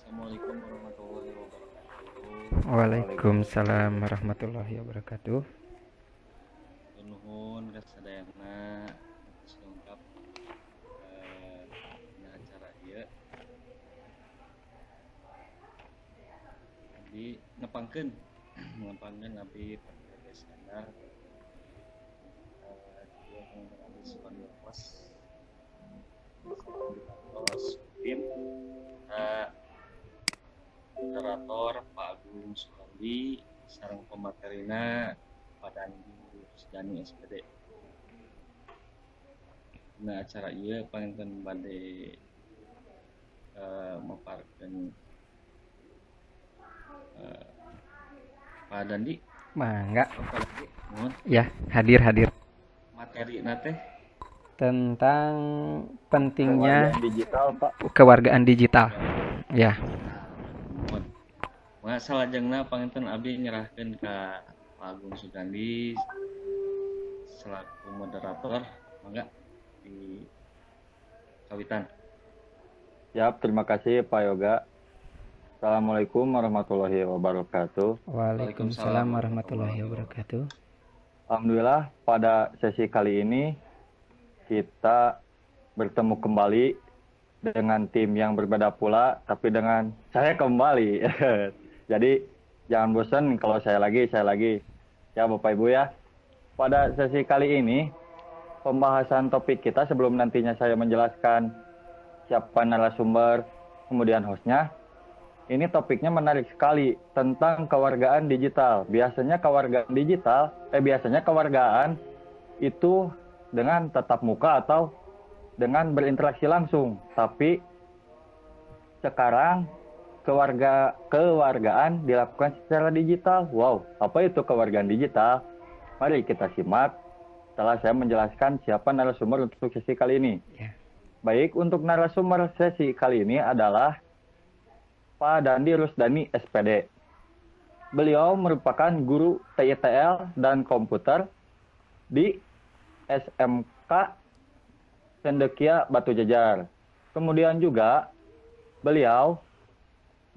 Assalamualaikum warahmatullahi wabarakatuh. Waalaikumsalam warahmatullahi wabarakatuh. Nuhun kasadayana atas lengkap dina acara ieu. Abdi ngepangkeun ngepangkeun abdi pakai skandar dia abdi sebagai pos tim moderator Pak Agung Sukandi sareng pematerina Pak Dandi Rusdani SPD. Nah acara ieu panginten bade maparkeun Pak Dandi. Mangga. Pak Dandi, mohon Ya, hadir materi nate tentang pentingnya Kewargaan digital, Pak. kewargaan digital. Ya, mohon. Salajengna panginten abdi nyerahkeun ka Pak Agung Sukandi selaku moderator. Mangga di kawitan. Siap, terima kasih Pak Yoga. Assalamualaikum warahmatullahi wabarakatuh. Waalaikumsalam warahmatullahi wabarakatuh. Alhamdulillah pada sesi kali ini kita bertemu kembali dengan tim yang berbeda pula, tapi dengan saya kembali. Jadi jangan bosan kalau saya lagi. Ya Bapak Ibu ya. Pada sesi kali ini pembahasan topik kita sebelum nantinya saya menjelaskan siapa narasumber, kemudian hostnya. Ini topiknya menarik sekali tentang kewargaan digital. Biasanya kewargaan itu dengan tatap muka atau dengan berinteraksi langsung. Tapi sekarang kewargaan dilakukan secara digital. Wow, apa itu kewargaan digital? Mari kita simak setelah saya menjelaskan siapa narasumber untuk sesi kali ini. Ya. Baik, untuk narasumber sesi kali ini adalah Pak Dandi Rusdani SPD. Beliau merupakan guru TITL dan komputer di SMK Cendekia Batu Jajar. Kemudian juga beliau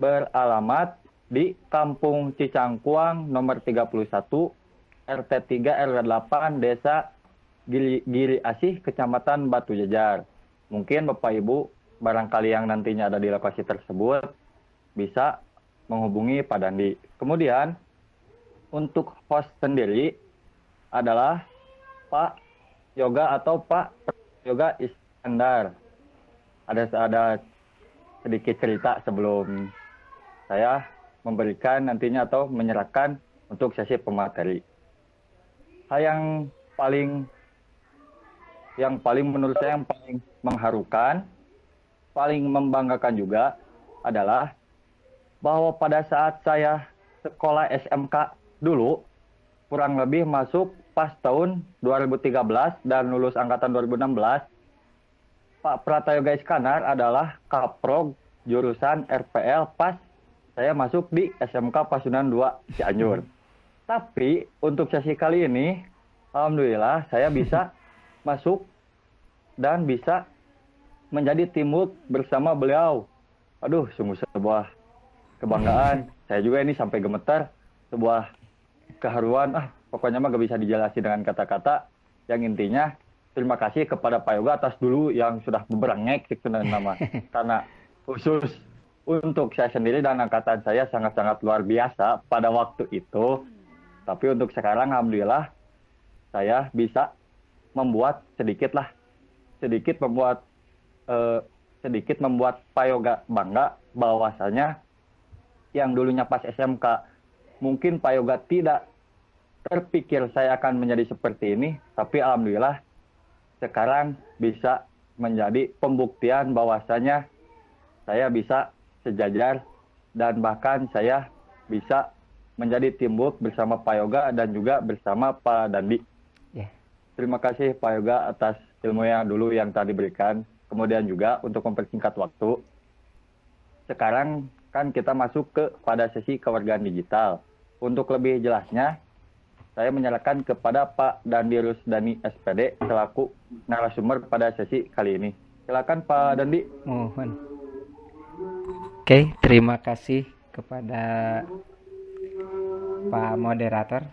beralamat di Kampung Cicangkuang nomor 31 RT 3 RW 8 Desa Giri Asih Kecamatan Batu Jajar. Mungkin Bapak Ibu barangkali yang nantinya ada di lokasi tersebut bisa menghubungi Pak Dandi. Kemudian untuk host sendiri adalah Pak Yoga atau Pak Yoga Iskandar. Ada sedikit cerita sebelum saya memberikan nantinya atau menyerahkan untuk sesi pemateri. Hal yang paling menurut saya yang paling mengharukan, paling membanggakan juga adalah bahwa pada saat saya sekolah SMK dulu, kurang lebih masuk pas tahun 2013 dan lulus angkatan 2016, Pak Pratayoga Iskandar adalah kaprog jurusan RPL pas saya masuk di SMK Pasundan 2 Cianjur. Tapi untuk sesi kali ini, alhamdulillah saya bisa masuk dan bisa menjadi teamwork bersama beliau. Aduh, sungguh sebuah kebanggaan. Saya juga ini sampai gemetar, sebuah keharuan. Pokoknya mah gak bisa dijelasin dengan kata-kata. Yang intinya terima kasih kepada Pak Yoga atas dulu yang sudah berengek gitu nama. Karena khusus untuk saya sendiri dan angkatan saya sangat-sangat luar biasa pada waktu itu. Tapi untuk sekarang alhamdulillah saya bisa membuat sedikit membuat Pak Yoga bangga bahwasanya yang dulunya pas SMK mungkin Pak Yoga tidak terpikir saya akan menjadi seperti ini, tapi alhamdulillah sekarang bisa menjadi pembuktian bahwasanya saya bisa sejajar dan bahkan saya bisa menjadi teamwork bersama Pak Yoga dan juga bersama Pak Dandi. Ya. Terima kasih Pak Yoga atas ilmu yang dulu yang tadi berikan. Kemudian juga untuk mempersingkat waktu, sekarang kan kita masuk pada sesi kewargaan digital. Untuk lebih jelasnya, saya menyerahkan kepada Pak Dandi Rusdani SPD selaku narasumber pada sesi kali ini. Silakan Pak Dandi. Mohon. Oke, terima kasih kepada Pak Moderator,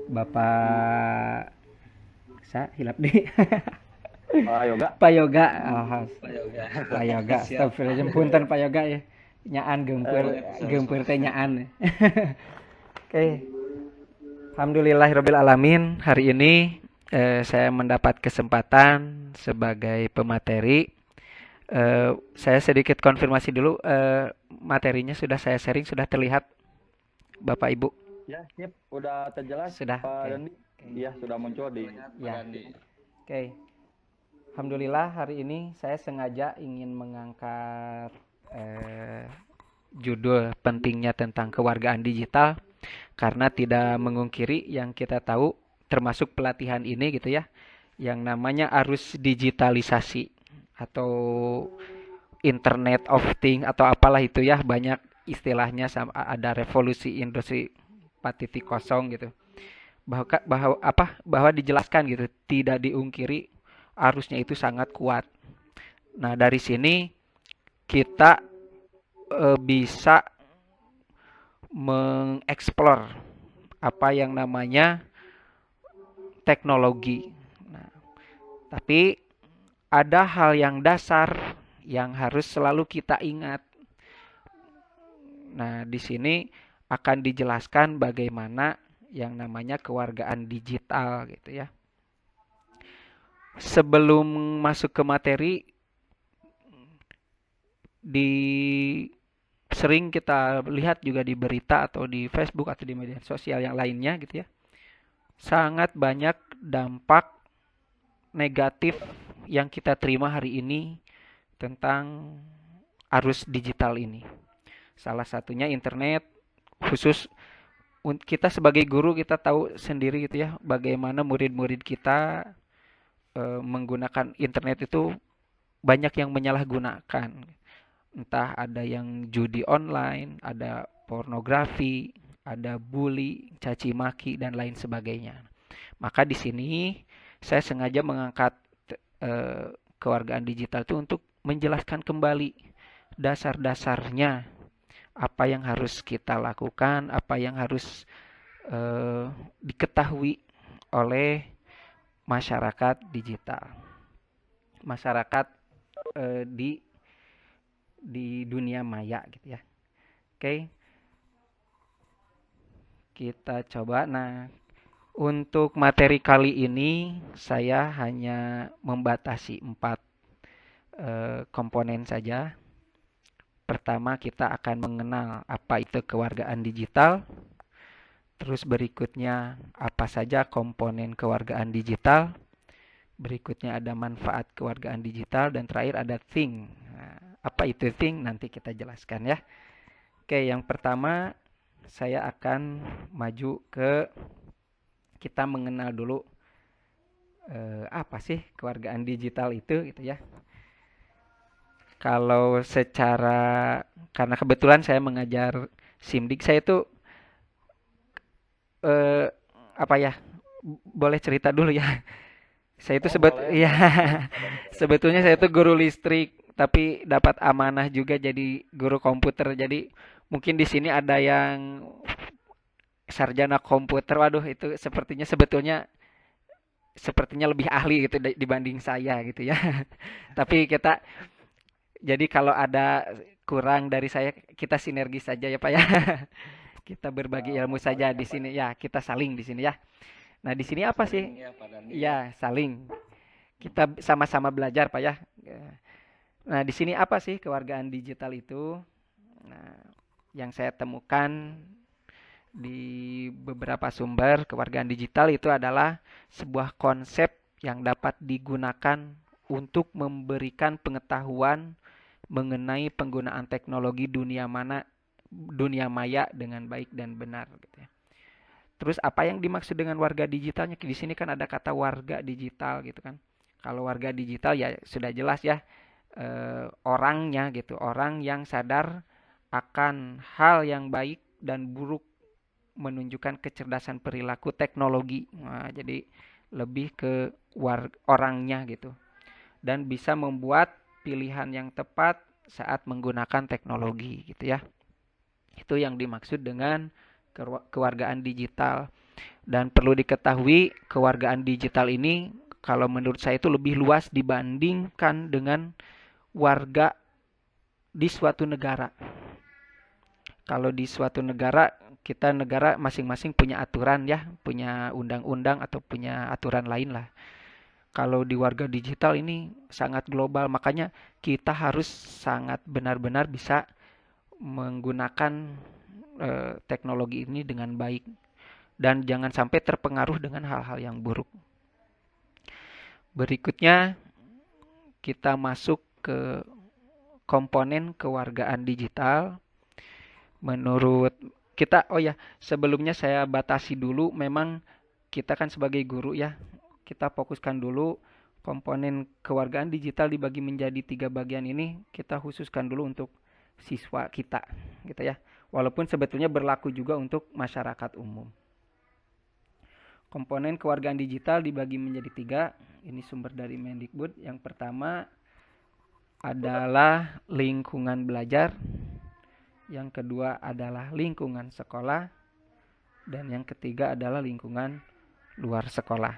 Bapak hilap deh. Pak Yoga. Pak Yoga, Pak Yoga. Pak Yoga, Siap. astagfirullah, punten Pak Yoga ya. Nyaan gempeur teh nyaan. Oke. Alhamdulillahirabbil alamin. Hari ini saya mendapat kesempatan sebagai pemateri. Saya sedikit konfirmasi dulu, materinya sudah saya sharing, sudah terlihat Bapak Ibu? Ya, siap. Udah terjelas Sudah. Pak Oke. Dandi. Iya, sudah muncul di Ya. Dandi. Oke. Alhamdulillah hari ini saya sengaja ingin mengangkat judul pentingnya tentang kewargaan digital karena tidak mengungkiri yang kita tahu termasuk pelatihan ini gitu ya, yang namanya arus digitalisasi atau Internet of Things atau apalah itu ya, banyak istilahnya, ada revolusi industri 4.0 gitu. Bahwa dijelaskan gitu, tidak diungkiri arusnya itu sangat kuat. Nah, dari sini kita bisa mengeksplor apa yang namanya teknologi. Nah, tapi ada hal yang dasar yang harus selalu kita ingat. Nah, di sini akan dijelaskan bagaimana yang namanya kewargaan digital gitu ya. Sebelum masuk ke materi, sering kita lihat juga di berita atau di Facebook atau di media sosial yang lainnya gitu ya. Sangat banyak dampak negatif yang kita terima hari ini tentang arus digital ini. Salah satunya internet, khusus kita sebagai guru kita tahu sendiri gitu ya, bagaimana murid-murid kita menggunakan internet itu banyak yang menyalahgunakan. Entah ada yang judi online, ada pornografi, ada bully, caci maki dan lain sebagainya. Maka di sini saya sengaja mengangkat kewargaan digital itu untuk menjelaskan kembali dasar-dasarnya, apa yang harus kita lakukan, apa yang harus diketahui oleh masyarakat digital, masyarakat di dunia maya gitu ya. Oke, kita coba. Nah, untuk materi kali ini saya hanya membatasi 4 komponen saja. Pertama, kita akan mengenal apa itu kewargaan digital. Terus berikutnya, apa saja komponen kewargaan digital. Berikutnya ada manfaat kewargaan digital. Dan terakhir ada think. Nah, apa itu think? Nanti kita jelaskan ya. Oke, yang pertama saya akan maju ke, kita mengenal dulu apa sih kewargaan digital itu gitu ya. Kalau secara, karena kebetulan saya mengajar SIMDIK, saya itu apa ya, boleh cerita dulu ya. Saya itu ya, sebetulnya saya itu guru listrik, tapi dapat amanah juga jadi guru komputer. Jadi mungkin di sini ada yang sarjana komputer. Waduh, itu sebetulnya lebih ahli gitu dibanding saya gitu ya. Tapi jadi kalau ada kurang dari saya, kita sinergi saja ya Pak ya. Kita berbagi ilmu saja di sini ya, kita saling di sini ya. Nah, di sini apa sih? Ya, saling. Kita sama-sama belajar Pak ya. Nah, di sini apa sih kewargaan digital itu? Nah, yang saya temukan di beberapa sumber, kewargaan digital itu adalah sebuah konsep yang dapat digunakan untuk memberikan pengetahuan mengenai penggunaan teknologi dunia maya dengan baik dan benar gitu ya. Terus apa yang dimaksud dengan warga digitalnya? Di sini kan ada kata warga digital gitu kan. Kalau warga digital ya sudah jelas ya, orangnya gitu, orang yang sadar akan hal yang baik dan buruk, menunjukkan kecerdasan perilaku teknologi. Nah, jadi lebih ke orangnya gitu. Dan bisa membuat pilihan yang tepat saat menggunakan teknologi gitu ya. Itu yang dimaksud dengan kewargaan digital. Dan perlu diketahui kewargaan digital ini kalau menurut saya itu lebih luas dibandingkan dengan warga di suatu negara. Kalau di suatu negara, kita negara masing-masing punya aturan ya, punya undang-undang atau punya aturan lain lah. Kalau di warga digital ini sangat global, makanya kita harus sangat benar-benar bisa menggunakan teknologi ini dengan baik dan jangan sampai terpengaruh dengan hal-hal yang buruk. Berikutnya kita masuk ke komponen kewargaan digital. Menurut kita, oh ya, sebelumnya saya batasi dulu, memang kita kan sebagai guru ya, kita fokuskan dulu komponen kewargaan digital dibagi menjadi 3 bagian ini, kita khususkan dulu untuk siswa kita, gitu ya. Walaupun sebetulnya berlaku juga untuk masyarakat umum. Komponen kewargaan digital dibagi menjadi 3, ini sumber dari Mendikbud. Yang pertama adalah lingkungan belajar. Yang kedua adalah lingkungan sekolah. Dan yang ketiga adalah lingkungan luar sekolah.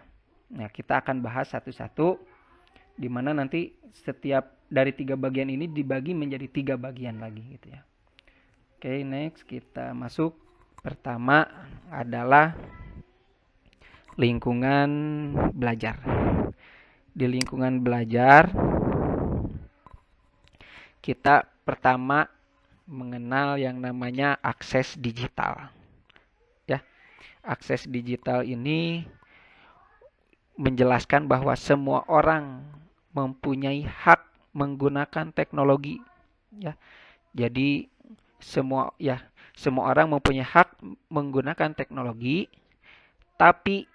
Nah, kita akan bahas satu-satu, di mana nanti setiap dari 3 bagian ini dibagi menjadi 3 bagian lagi gitu ya. Oke, next kita masuk. Pertama adalah lingkungan belajar. Di lingkungan belajar, kita pertama mengenal yang namanya akses digital. Ya, akses digital ini menjelaskan bahwa semua orang mempunyai hak menggunakan teknologi. Ya, jadi semua orang mempunyai hak menggunakan teknologi, tapi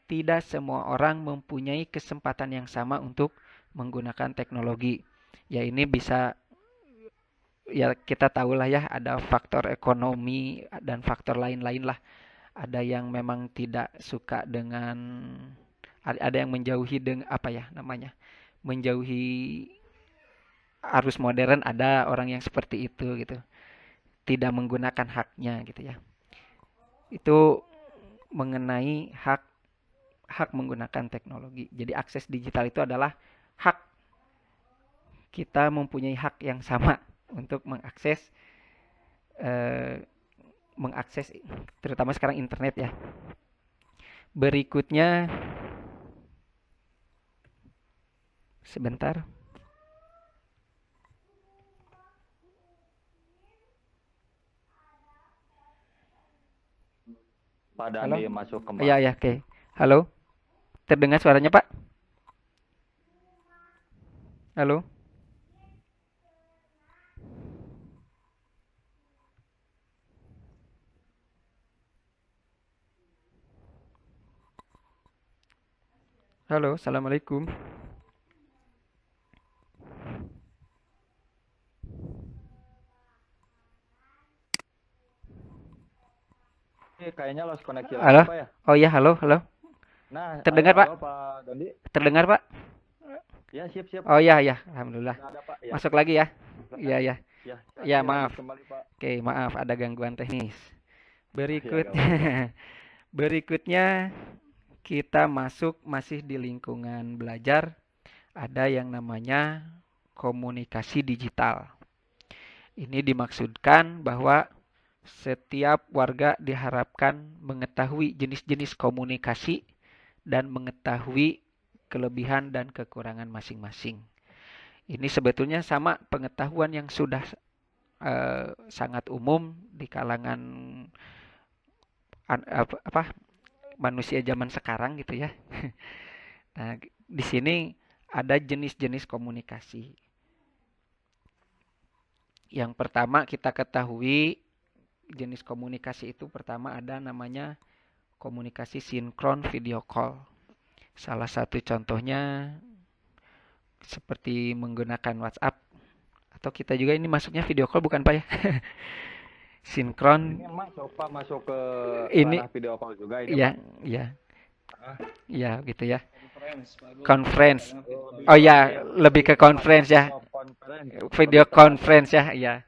tidak semua orang mempunyai kesempatan yang sama untuk menggunakan teknologi. Ya, ini bisa, ya kita tahulah ya, ada faktor ekonomi dan faktor lain-lain lah. Ada yang memang tidak suka dengan, ada yang menjauhi dengan menjauhi arus modern, ada orang yang seperti itu gitu. Tidak menggunakan haknya gitu ya. Itu mengenai hak menggunakan teknologi. Jadi akses digital itu adalah hak, kita mempunyai hak yang sama untuk mengakses terutama sekarang internet ya. Berikutnya sebentar. Pak Dandi masuk kembali. Iya, oke. Halo. Terdengar suaranya, Pak? Halo. Halo, assalamualaikum. Kayaknya lost koneksi lagi, Halo. Pak ya. Oh iya, halo. Nah, Terdengar, Pak? halo, Pak Dandi. Terdengar, Pak? Ya, siap. Oh iya, alhamdulillah. Ada, Pak. Ya. Masuk lagi ya. Iya. Ya, Ya, maaf. kembali, Pak. Oke, maaf ada gangguan teknis. Ya, Berikutnya kita masih di lingkungan belajar. Ada yang namanya komunikasi digital. Ini dimaksudkan bahwa setiap warga diharapkan mengetahui jenis-jenis komunikasi dan mengetahui kelebihan dan kekurangan masing-masing. Ini sebetulnya sama pengetahuan yang sudah sangat umum di kalangan manusia zaman sekarang gitu ya. Nah, di sini ada jenis-jenis komunikasi. Yang pertama kita ketahui jenis komunikasi itu pertama ada namanya komunikasi sinkron video call. Salah satu contohnya seperti menggunakan WhatsApp, atau kita juga ini masuknya video call bukan Pak ya? Sinkron. Ini masuk ke ini ranah video call juga ini. Iya. Iya gitu ya. Conference. Oh ya, lebih ke conference ya. video conference ya, ya.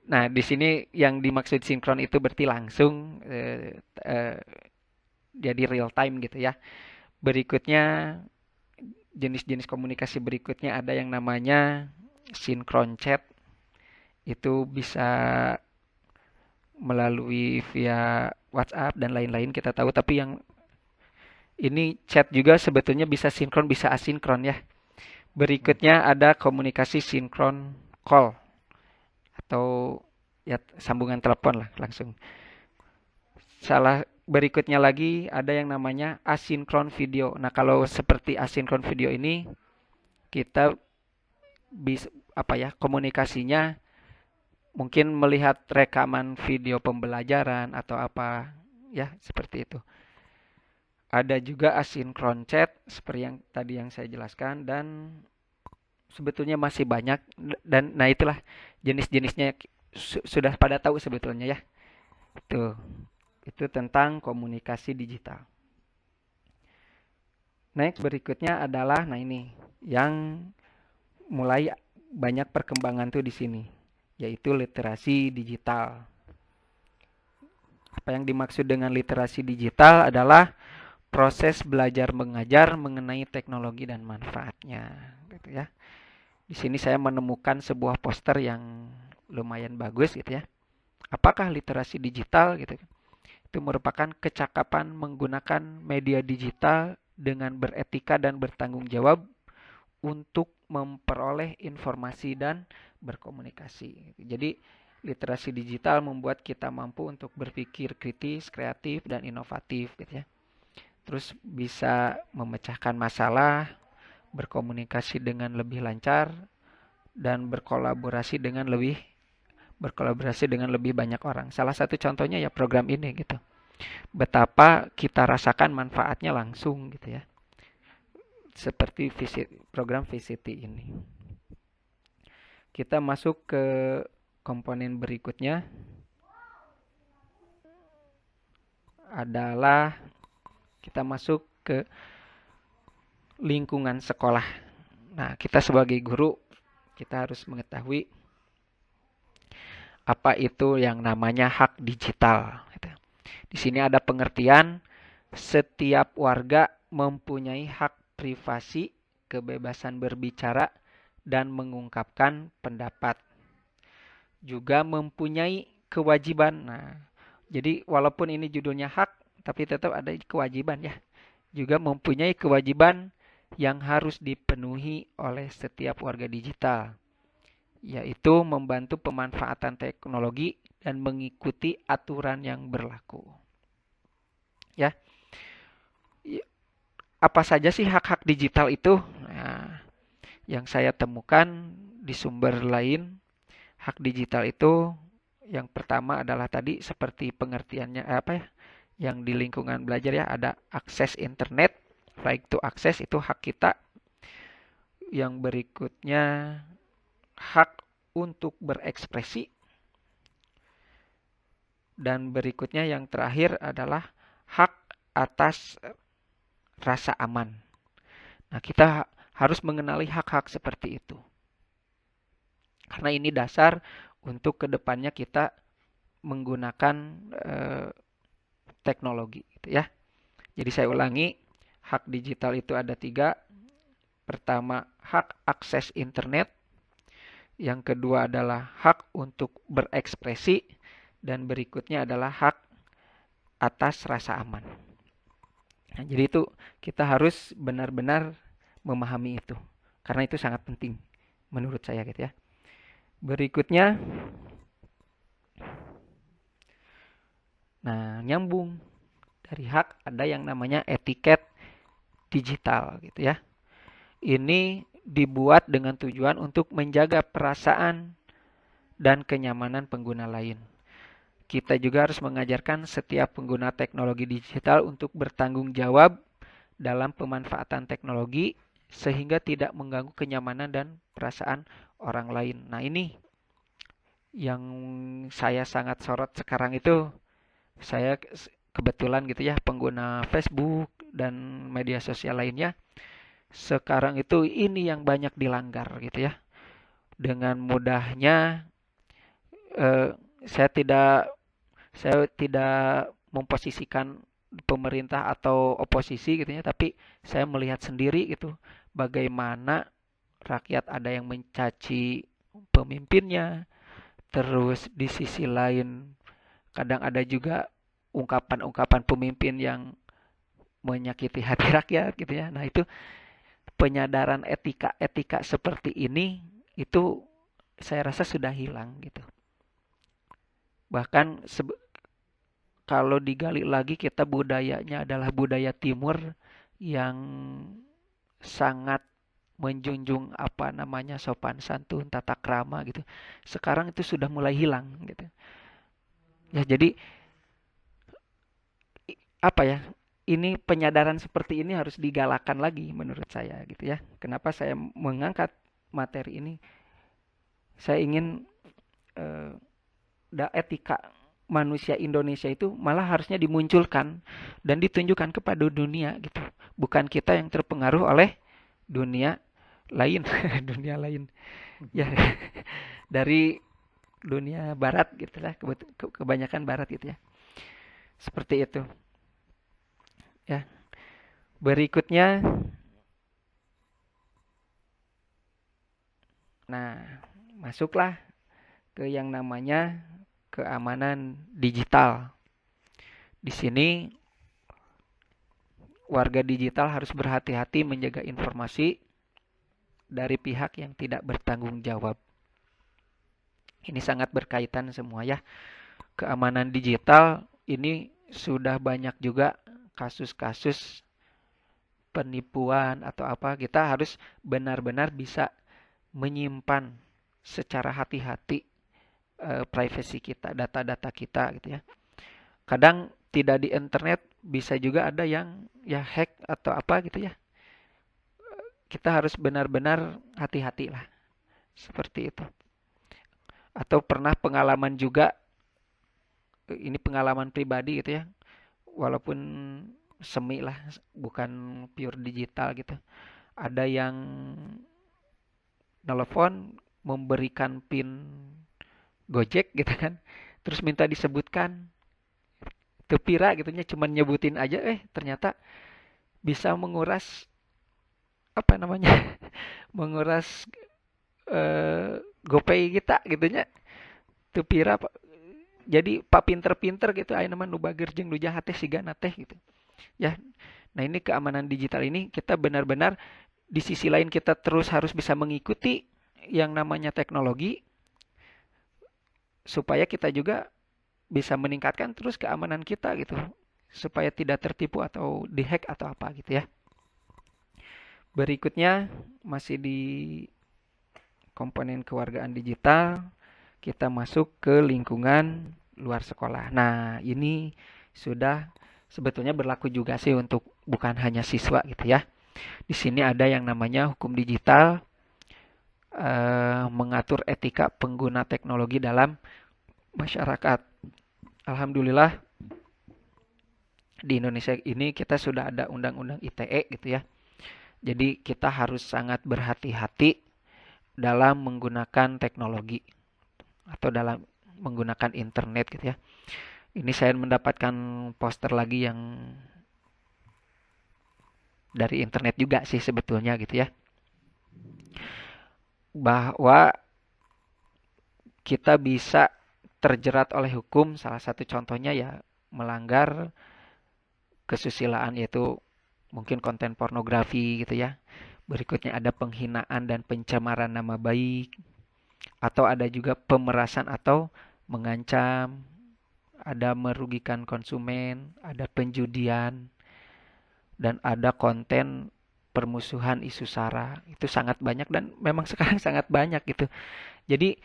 Nah, di sini yang dimaksud sinkron itu berarti langsung jadi real time gitu ya. Berikutnya jenis-jenis komunikasi berikutnya ada yang namanya sinkron chat. Itu bisa melalui via WhatsApp dan lain-lain kita tahu, tapi yang ini chat juga sebetulnya bisa sinkron bisa asinkron ya. Berikutnya ada komunikasi sinkron call atau ya sambungan telepon lah langsung. Berikutnya lagi ada yang namanya asinkron video. Nah, kalau seperti asinkron video ini kita bisa komunikasinya mungkin melihat rekaman video pembelajaran atau apa ya seperti itu. Ada juga asinkron chat seperti yang tadi yang saya jelaskan dan sebetulnya masih banyak dan nah itulah jenis-jenisnya sudah pada tahu sebetulnya ya. Itu tentang komunikasi digital. Next berikutnya adalah nah ini yang mulai banyak perkembangan tuh di sini yaitu literasi digital. Apa yang dimaksud dengan literasi digital adalah proses belajar mengajar mengenai teknologi dan manfaatnya, gitu ya. Di sini saya menemukan sebuah poster yang lumayan bagus, gitu ya. Apakah literasi digital, gitu? Itu merupakan kecakapan menggunakan media digital dengan beretika dan bertanggung jawab untuk memperoleh informasi dan berkomunikasi. Jadi literasi digital membuat kita mampu untuk berpikir kritis, kreatif, dan inovatif, gitu ya. Terus bisa memecahkan masalah, berkomunikasi dengan lebih lancar, dan berkolaborasi dengan lebih banyak orang. Salah satu contohnya ya program ini gitu. Betapa kita rasakan manfaatnya langsung gitu ya. Seperti program VCT ini. Kita masuk ke komponen berikutnya adalah kita masuk ke lingkungan sekolah. Nah, kita sebagai guru kita harus mengetahui apa itu yang namanya hak digital. Di sini ada pengertian setiap warga mempunyai hak privasi, kebebasan berbicara, dan mengungkapkan pendapat. Juga mempunyai kewajiban. Nah, jadi walaupun ini judulnya hak, tapi tetap ada kewajiban ya. Juga mempunyai kewajiban yang harus dipenuhi oleh setiap warga digital, yaitu membantu pemanfaatan teknologi dan mengikuti aturan yang berlaku. Ya. Apa saja sih hak-hak digital itu? Nah, yang saya temukan di sumber lain, hak digital itu yang pertama adalah tadi seperti pengertiannya yang di lingkungan belajar ya, ada akses internet, right to access itu hak kita. Yang berikutnya hak untuk berekspresi. Dan berikutnya yang terakhir adalah hak atas rasa aman. Nah, kita harus mengenali hak-hak seperti itu. Karena ini dasar untuk kedepannya kita menggunakan teknologi, gitu ya. Jadi saya ulangi, hak digital itu ada 3. Pertama, hak akses internet. Yang kedua adalah hak untuk berekspresi. Dan berikutnya adalah hak atas rasa aman. Nah, jadi itu kita harus benar-benar memahami itu. Karena itu sangat penting menurut saya gitu ya. Berikutnya, nah nyambung dari hak ada yang namanya etiket digital gitu ya. Ini dibuat dengan tujuan untuk menjaga perasaan dan kenyamanan pengguna lain. Kita juga harus mengajarkan setiap pengguna teknologi digital untuk bertanggung jawab dalam pemanfaatan teknologi sehingga tidak mengganggu kenyamanan dan perasaan orang lain. Nah, ini yang saya sangat sorot sekarang itu. Saya kebetulan gitu ya pengguna Facebook dan media sosial lainnya. Sekarang itu ini yang banyak dilanggar gitu ya. Dengan mudahnya eh, saya tidak saya tidak memposisikan pemerintah atau oposisi gitu ya, tapi saya melihat sendiri gitu bagaimana rakyat ada yang mencaci pemimpinnya, terus di sisi lain kadang ada juga ungkapan-ungkapan pemimpin yang menyakiti hati rakyat gitu ya. Nah, itu penyadaran etika-etika seperti ini itu saya rasa sudah hilang gitu. Bahkan kalau digali lagi kita budayanya adalah budaya timur yang sangat menjunjung apa namanya sopan santun, tata krama gitu. Sekarang itu sudah mulai hilang gitu. Ya jadi apa ya? Ini penyadaran seperti ini harus digalakan lagi menurut saya gitu ya. Kenapa saya mengangkat materi ini? Saya ingin eh, etika manusia Indonesia itu malah harusnya dimunculkan dan ditunjukkan kepada dunia gitu. Bukan kita yang terpengaruh oleh dunia lain, dunia lain. Ya, dari dunia barat gitu lah, kebanyakan barat gitu ya. Seperti itu. Ya. Berikutnya, nah, masuklah ke yang namanya keamanan digital. Di sini warga digital harus berhati-hati menjaga informasi dari pihak yang tidak bertanggung jawab. Ini sangat berkaitan semua ya. Keamanan digital ini sudah banyak juga kasus-kasus penipuan atau apa. Kita harus benar-benar bisa menyimpan secara hati-hati privasi kita, data-data kita gitu ya. Kadang tidak di internet bisa juga ada yang ya hack atau apa gitu ya. Kita harus benar-benar hati-hati lah. Seperti itu. Atau pernah pengalaman juga, ini pengalaman pribadi gitu ya. Walaupun semi lah, bukan pure digital gitu. Ada yang nelpon memberikan PIN Gojek gitu kan. Terus minta disebutkan tepira gitu nya, cuman nyebutin aja ternyata bisa menguras apa namanya? menguras GoPay kita gitu nya. Tepira jadi pak pinter-pinter gitu aya nama nu bager jeung nu jahat teh sigana teh gitu. Ya. Nah, ini keamanan digital ini kita benar-benar di sisi lain kita terus harus bisa mengikuti yang namanya teknologi supaya kita juga bisa meningkatkan terus keamanan kita gitu supaya tidak tertipu atau dihack atau apa gitu ya. Berikutnya masih di komponen kewargaan digital, kita masuk ke lingkungan luar sekolah. Nah, ini sudah sebetulnya berlaku juga sih untuk bukan hanya siswa gitu ya. Di sini ada yang namanya hukum digital, mengatur etika pengguna teknologi dalam masyarakat. Alhamdulillah di Indonesia ini kita sudah ada undang-undang ITE gitu ya. Jadi kita harus sangat berhati-hati dalam menggunakan teknologi atau dalam menggunakan internet gitu ya. Ini saya mendapatkan poster lagi yang dari internet juga sih sebetulnya gitu ya. Bahwa kita bisa terjerat oleh hukum, salah satu contohnya ya melanggar kesusilaan yaitu mungkin konten pornografi gitu ya. Berikutnya ada penghinaan dan pencemaran nama baik, atau ada juga pemerasan atau mengancam, ada merugikan konsumen, ada penjudian, dan ada konten permusuhan isu sara. Itu sangat banyak dan memang sekarang sangat banyak gitu. Jadi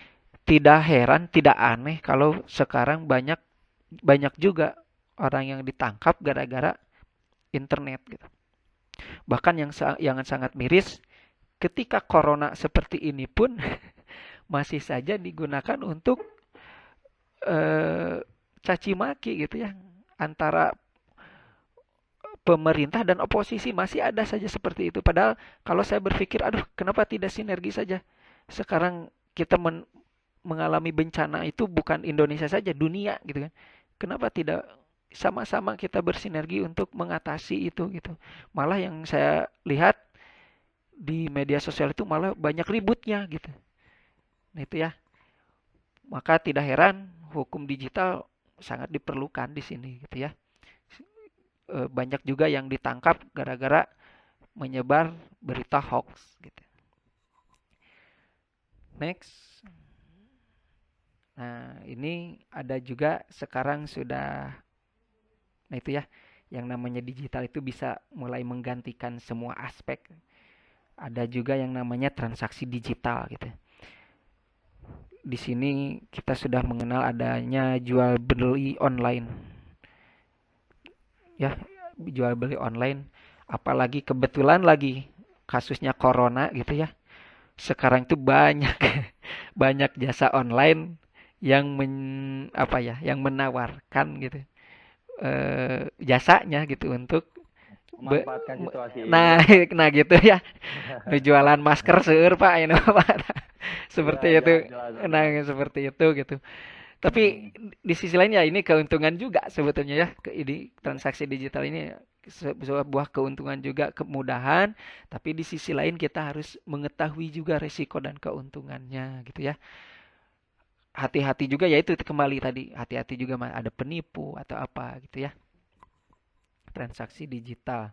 tidak heran, tidak aneh kalau sekarang banyak juga orang yang ditangkap gara-gara internet gitu. Bahkan yang sangat miris, ketika corona seperti ini pun masih saja digunakan untuk caci maki gitu ya antara pemerintah dan oposisi, masih ada saja seperti itu. Padahal kalau saya berpikir, aduh kenapa tidak sinergi saja. Sekarang kita mengalami bencana itu bukan Indonesia saja, dunia gitu kan. Kenapa tidak sama-sama kita bersinergi untuk mengatasi itu gitu. Malah yang saya lihat di media sosial itu malah banyak ributnya gitu. Nah itu ya, maka tidak heran hukum digital sangat diperlukan di sini gitu ya. Banyak juga yang ditangkap gara-gara menyebar berita hoax gitu. Next. Nah, ini ada juga sekarang sudah, nah itu ya, yang namanya digital itu bisa mulai menggantikan semua aspek. Ada juga yang namanya transaksi digital gitu. Di sini kita sudah mengenal adanya jual beli online. Ya, jual beli online. Apalagi kebetulan lagi kasusnya corona gitu ya. Sekarang itu banyak banyak jasa online yang yang menawarkan gitu jasanya gitu untuk Memanfaatkan situasi ini. nah nah gitu ya. Jualan masker seueur Pak ini Pak. Iya, Seperti itu. jelas, jelas, Nah, jelas. seperti itu gitu. Tapi di sisi lain ya ini keuntungan juga sebetulnya ya. Ini transaksi digital ini sebuah keuntungan juga, kemudahan, tapi di sisi lain kita harus mengetahui juga resiko dan keuntungannya gitu ya. Hati-hati juga ya itu kembali tadi, hati-hati juga ada penipu atau apa gitu ya. Transaksi digital.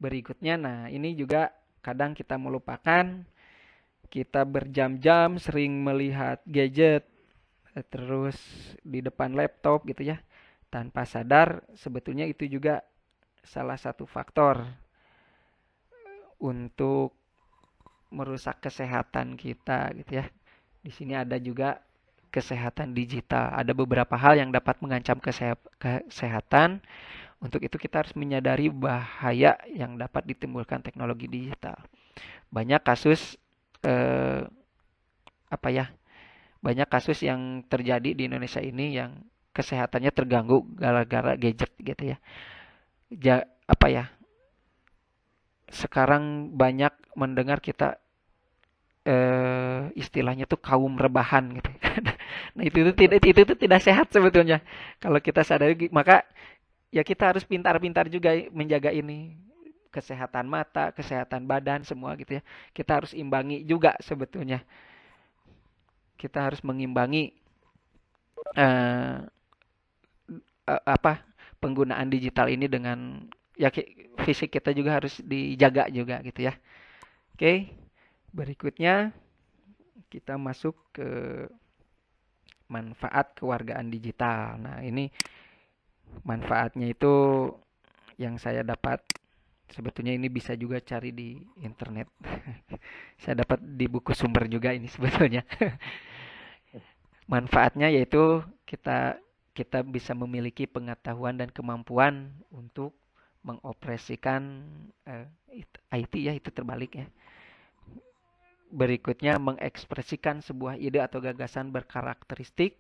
Berikutnya, nah ini juga kadang kita melupakan, kita berjam-jam sering melihat gadget, terus di depan laptop gitu ya. Tanpa sadar, sebetulnya itu juga salah satu faktor untuk merusak kesehatan kita gitu ya. Di sini ada juga kesehatan digital. Ada beberapa hal yang dapat mengancam kesehatan. Untuk itu kita harus menyadari bahaya yang dapat ditimbulkan teknologi digital. Banyak kasus eh, apa ya? Banyak kasus yang terjadi di Indonesia ini yang kesehatannya terganggu gara-gara gadget gitu ya. Apa ya? Sekarang banyak mendengar kita istilahnya tuh kaum rebahan gitu. Nah, itu tidak sehat sebetulnya. Kalau kita sadari maka ya kita harus pintar-pintar juga menjaga ini kesehatan mata, kesehatan badan semua gitu ya. Kita harus imbangi juga sebetulnya. Kita harus mengimbangi eh, apa penggunaan digital ini dengan ya fisik kita juga harus dijaga juga gitu ya. Oke, berikutnya kita masuk ke manfaat kewargaan digital. Nah, ini manfaatnya itu yang saya dapat sebetulnya ini bisa juga cari di internet. Saya dapat di buku sumber juga ini sebetulnya. Manfaatnya yaitu kita kita bisa memiliki pengetahuan dan kemampuan untuk mengoperasikan IT ya itu terbalik ya. Berikutnya mengekspresikan sebuah ide atau gagasan berkarakteristik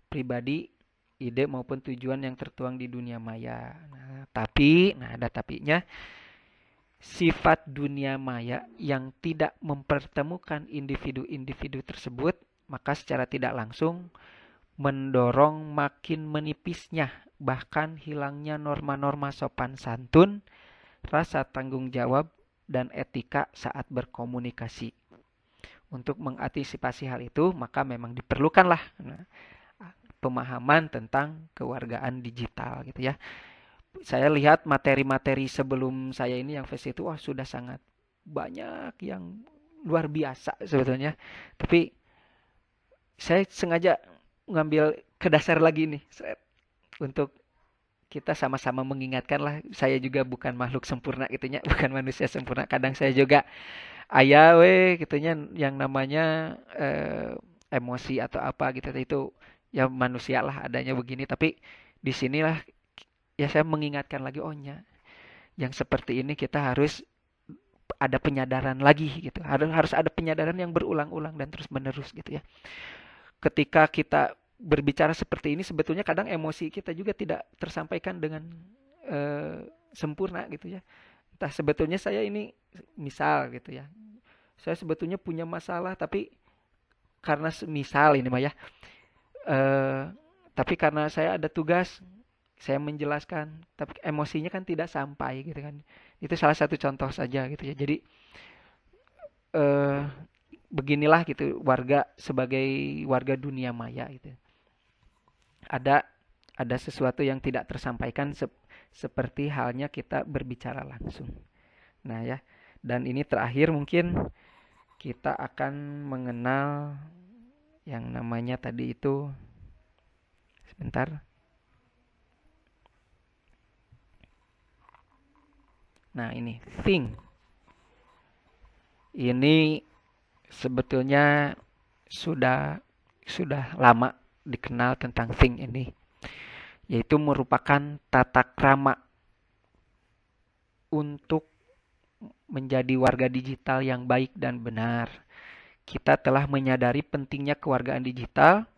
pribadi, ide maupun tujuan yang tertuang di dunia maya. Nah ada tapinya, sifat dunia maya yang tidak mempertemukan individu-individu tersebut, maka secara tidak langsung mendorong makin menipisnya, bahkan hilangnya norma-norma sopan santun, rasa tanggung jawab, dan etika saat berkomunikasi. Untuk mengantisipasi hal itu, maka memang diperlukanlah pemahaman tentang kewargaan digital gitu ya. Saya lihat materi-materi sebelum saya ini yang face itu sudah sangat banyak yang luar biasa sebetulnya. Tapi saya sengaja ngambil ke dasar lagi nih untuk kita sama-sama mengingatkan lah. Saya juga bukan makhluk sempurna gitunya, bukan manusia sempurna. Kadang saya juga aya gitunya yang namanya emosi atau apa gitu itu ya manusia lah adanya begini, tapi di sinilah ya saya mengingatkan lagi yang seperti ini kita harus ada penyadaran lagi gitu, harus ada penyadaran yang berulang-ulang dan terus menerus gitu ya. Ketika kita berbicara seperti ini sebetulnya kadang emosi kita juga tidak tersampaikan dengan sempurna gitu ya. Entah sebetulnya saya ini misal gitu ya, saya sebetulnya punya masalah tapi karena misal ini mah ya, eh, tapi karena saya ada tugas, saya menjelaskan, tapi emosinya kan tidak sampai gitu kan. Itu salah satu contoh saja gitu ya. Jadi eh, beginilah gitu warga sebagai warga dunia maya gitu. Ada ada sesuatu yang tidak tersampaikan seperti halnya kita berbicara langsung. Nah ya, dan ini terakhir mungkin kita akan mengenal yang namanya tadi itu, sebentar. Nah, ini think. Ini sebetulnya sudah sudah lama dikenal tentang think ini, yaitu merupakan tata krama untuk menjadi warga digital yang baik dan benar. Kita telah menyadari pentingnya kewargaan digital.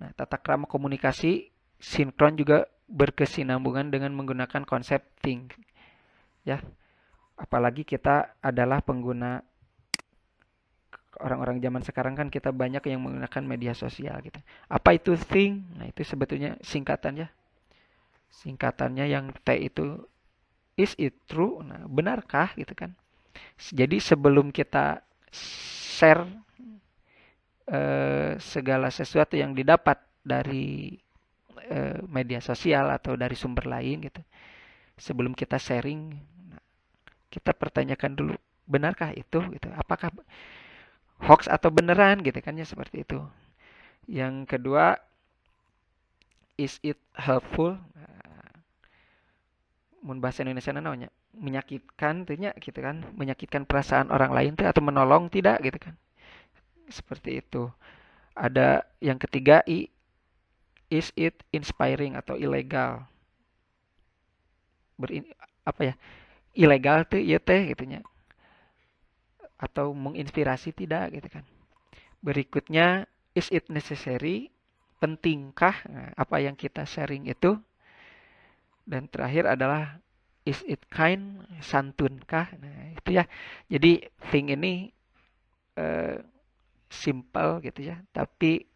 Nah, tata krama komunikasi sinkron juga berkesinambungan dengan menggunakan konsep think. Ya, apalagi kita adalah pengguna, orang-orang zaman sekarang kan kita banyak yang menggunakan media sosial gitu. Apa itu think? Nah, itu sebetulnya singkatannya. Singkatannya yang T itu is it true? Nah, benarkah gitu kan? Jadi sebelum kita share segala sesuatu yang didapat dari media sosial atau dari sumber lain gitu, sebelum kita sharing, kita pertanyakan dulu, benarkah itu gitu? Apakah hoax atau beneran gitu kan ya, seperti itu. Yang kedua, is it helpful? Mun bahasa Indonesia namanya menyakitkan tuh gitu kan, menyakitkan perasaan orang lain tuh atau menolong tidak gitu kan. Seperti itu. Ada yang ketiga, is it inspiring atau ilegal? Berin, apa ya? Ilegal tuh ya teh gitunya. Atau menginspirasi tidak gitu kan. Berikutnya, is it necessary? Pentingkah apa yang kita sharing itu? Dan terakhir adalah is it kind? Santunkah? Nah, itu ya. Jadi thing ini eh, simple gitu ya, tapi